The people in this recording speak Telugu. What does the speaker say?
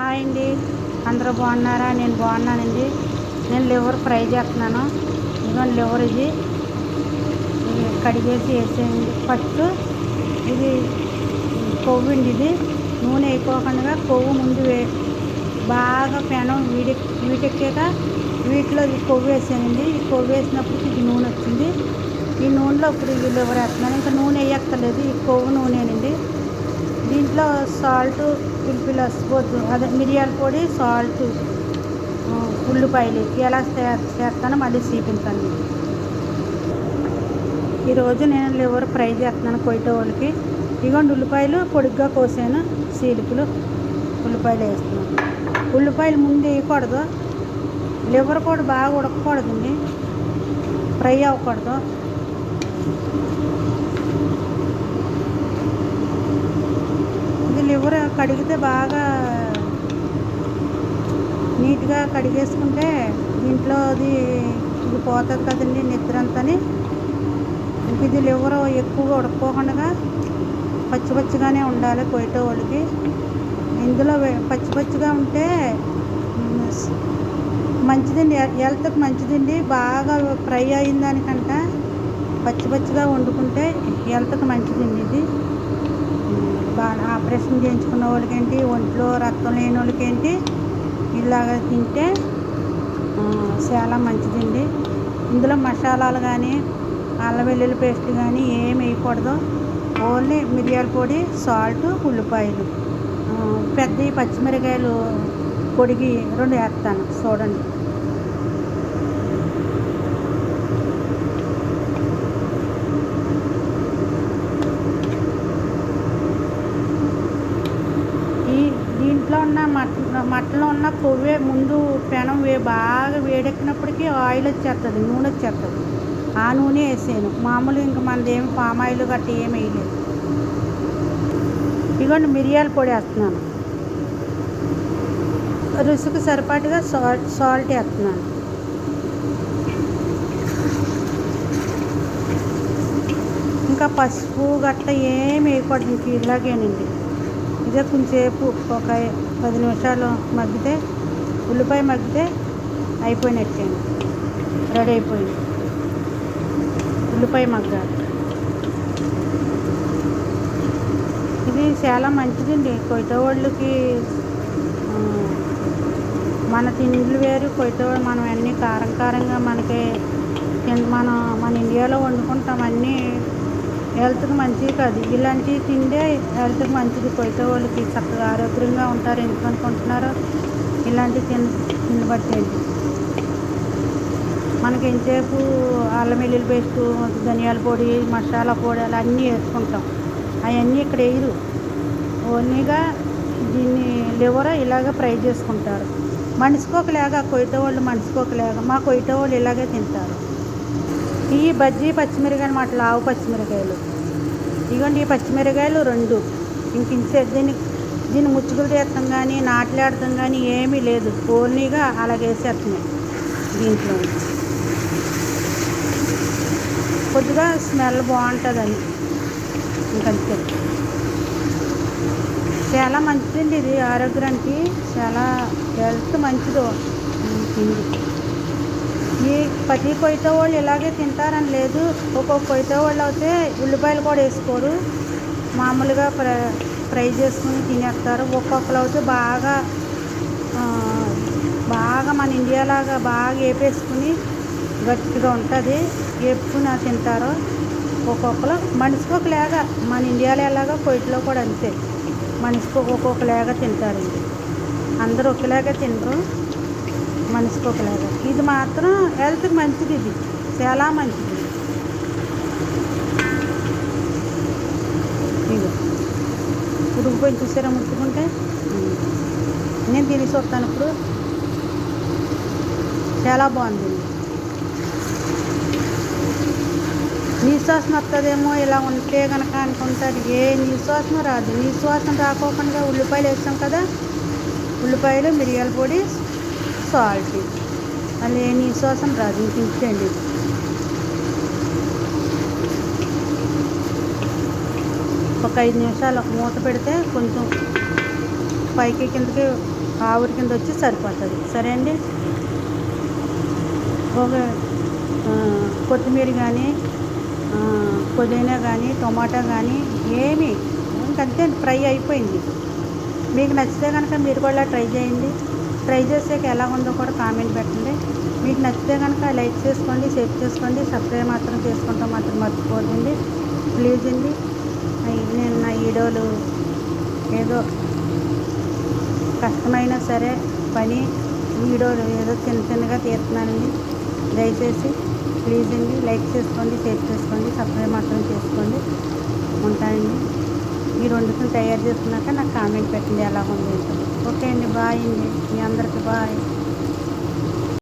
హాయ్ అండి. అందరూ బాగున్నారా? నేను బాగున్నానండి. నేను లివర్ ఫ్రై చేస్తున్నాను. ఇదిగోండి లివర్ ఇది కడిగేసి వేసేయండి. ఫస్ట్ ఇది కొవ్వు అండి. ఇది నూనె అయిపోకుండా కొవ్వు ముందు బాగా పెనం వీటెక్కాక వీటిలో ఈ కొవ్వు వేసానండి. ఈ కొవ్వు వేసినప్పుడు ఇది నూనె వచ్చింది. ఈ నూనెలో ఇప్పుడు ఈ లివర్ వేస్తున్నాను. ఇంకా నూనె వేయక్కర్లేదు, ఈ కొవ్వు నూనెనండి. దీంట్లో సాల్ట్, పిలిపిలి వసిపోద్దు, అదే మిరియాల పొడి, సాల్ట్, ఉల్లిపాయలు ఎలా చేస్తానో మళ్ళీ చూపించాను. ఈరోజు నేను లివర్ ఫ్రై చేస్తున్నాను కొయ్యట వాళ్ళకి. ఇదిగోండి ఉల్లిపాయలు పొడిగ్గా కోసాను, చీలికలు ఉల్లిపాయలు వేస్తున్నాను. ఉల్లిపాయలు ముందు వేయకూడదు, లివర్ కూడా బాగా ఉడకకూడదండి, ఫ్రై అవ్వకూడదు. లివర్ కడిగితే బాగా నీట్గా కడిగేసుకుంటే దీంట్లో ఇది పోతుంది కదండి నిద్ర అంతని. ఇది లివర్ ఎక్కువగా ఉడకపోకుండా పచ్చిగానే ఉండాలి కొయ్యట వాళ్ళకి. ఇందులో పచ్చిగా ఉంటే మంచిదండి, హెల్త్కి మంచిదండి. బాగా ఫ్రై అయిన దానికంటే పచ్చిగా వండుకుంటే హెల్త్కి మంచిదండి. ఇది బాగా ఆపరేషన్ చేయించుకున్న వాళ్ళకి ఏంటి, ఒంట్లో రక్తం లేని వాళ్ళకి ఏంటి, ఇలాగ తింటే చాలా మంచిదండి. ఇందులో మసాలాలు కానీ అల్లం వెల్లుల్లి పేస్ట్ కానీ ఏమి వేయకూడదు. ఓన్లీ మిరియాల పొడి, సాల్ట్, ఉల్లిపాయలు, పెద్ద పచ్చిమిరకాయలు పొడిగి 2 వేస్తాను చూడండి. దీంట్లో ఉన్న మట్టలో ఉన్న కొవ్వే ముందు పెనం బాగా వేడెక్కినప్పటికీ ఆయిల్ వచ్చేస్తుంది, నూనె వచ్చేస్తుంది. ఆ నూనె వేసాను. మామూలు ఇంకా మనదేమి పామ్ ఆయిల్ గట్ట ఏమి వేయలేదు. ఇదిగోండి మిరియాల పొడి వేస్తున్నాను. రుచికి సరిపాటుగా సాల్ట్ వేస్తున్నాను. ఇంకా పసుపు గట్ట ఏమి వేయకూడదు, ఇంక ఇలాగేనండి. ఇదే కొంచెంసేపు ఒక 10 నిమిషాలు మగ్గితే, ఉల్లిపాయ మగ్గితే అయిపోయినట్టేండి, రెడీ అయిపోయింది. ఉల్లిపాయ మగ్గాలి. ఇది చాలా మంచిదండి కొయ్యట వాళ్ళకి. మన తిండ్లు వేరు, కొయ్యట వాళ్ళు మనం అన్నీ కారంగా మనకి మన ఇండియాలో వండుకుంటాం. అన్నీ హెల్త్కి మంచిది కాదు. ఇలాంటివి తిండే హెల్త్కి మంచిది. కొయ్యట వాళ్ళకి చక్కగా ఆరోగ్యంగా ఉంటారు. ఎందుకు అనుకుంటున్నారో ఇలాంటివి తినబట్టేది. మనకి ఎంతసేపు అల్లం వెల్లుల్లి పేస్టు, ధనియాల పొడి, మసాలా పొడి అలా అన్నీ వేసుకుంటాం. అవన్నీ ఇక్కడ వేయరు. ఓన్లీగా దీన్ని లివర్ ఇలాగ ఫ్రై చేసుకుంటారు. మనిషికోకలాగా కొయ్యట వాళ్ళు, మనిషికోకలాగా మా కొయ్యట వాళ్ళు ఇలాగే తింటారు. ఈ బజ్జీ పచ్చిమిరకాయలు మాట లావు పచ్చిమిరకాయలు. ఇదిగోండి ఈ పచ్చిమిరకాయలు 2. దీన్ని ముచ్చుకులు తీస్తాం కానీ నాట్లాడతాం కానీ ఏమీ లేదు, ఓన్లీగా అలాగేసేస్తున్నాయి. దీంట్లో కొద్దిగా స్మెల్ బాగుంటుందని ఇంకంతే. చాలా మంచిదండి ఇది, ఆరోగ్యానికి చాలా హెల్త్ మంచిది తిండి. ఈ ప్రతి కొయ్యట వాళ్ళు ఇలాగే తింటారని లేదు. ఒక్కొక్క కొయ్యట వాళ్ళు అయితే ఉల్లిపాయలు కూడా వేసుకోరు, మామూలుగా ఫ్రై చేసుకుని తినేస్తారు. ఒక్కొక్కరు అయితే బాగా మన ఇండియాలాగా బాగా వేపేసుకుని గట్టిగా ఉంటుంది, వేపుకుని తింటారు. ఒక్కొక్కరు మనిషికొకలాగా, మన ఇండియాలో ఎలాగా కొయ్యటలో కూడా అంతే, మనిషికి ఒక్కొక్కలాగా తింటారండి. అందరూ ఒకలాగా తినరు, మనిషికి ఒకలాగా. ఇది మాత్రం హెల్త్కి మంచిది, ఇది చాలా మంచిది. ఇది ఉడికిపోయి చూసారా ముట్టుకుంటే. నేను తినేసి వస్తాను ఇప్పుడు. చాలా బాగుంది. నీశ్వాసన వస్తుందేమో ఇలా ఉంటే కనుక అనుకుంటారు. ఏ నీశ్వాసన రాదు. నీశ్వాసన రాకోకుండా ఉల్లిపాయలు వేస్తాం కదా, ఉల్లిపాయలు, మిరియాల పొడి, సాల్ట్, అది ఏ నీశ్వాసన రాదు. ఇంక ఇంకండి ఒక 5 నిమిషాలు మూత పెడితే కొంచెం పైకి కిందకి ఆవిరి కింద వచ్చి సరిపోతుంది. సరే అండి. ఒక కొత్తిమీర కానీ, పుదీనా కానీ, టొమాటో కానీ ఏమి ఇంకంతే, ఫ్రై అయిపోయింది. మీకు నచ్చితే కనుక మీరు కూడా ట్రై చేయండి. ట్రై చేసాక ఎలా ఉందో కూడా కామెంట్ పెట్టండి. మీకు నచ్చితే కనుక లైక్ చేసుకోండి, షేర్ చేసుకోండి, సబ్స్క్రైబ్ మాత్రం చేసుకుంటాం మాత్రం మర్చిపోదండి ప్లీజ్ అండి. నేను నా వీడియోలు ఏదో కష్టమైనా సరే పని వీడియోలు ఏదో చిన్నగా తీస్తున్నానండి. దయచేసి ప్లీజ్ అండి లైక్ చేసుకోండి, షేర్ చేసుకోండి, సబ్స్క్రైబ్ మాత్రం చేసుకోండి. ఉంటానండి. మీరు వండుకుని తయారు చేసుకున్నాక నాకు కామెంట్ పెట్టండి ఎలా ఉంది. ఓకే అండి, బాయ్ అండి, మీ అందరికీ బాయ్.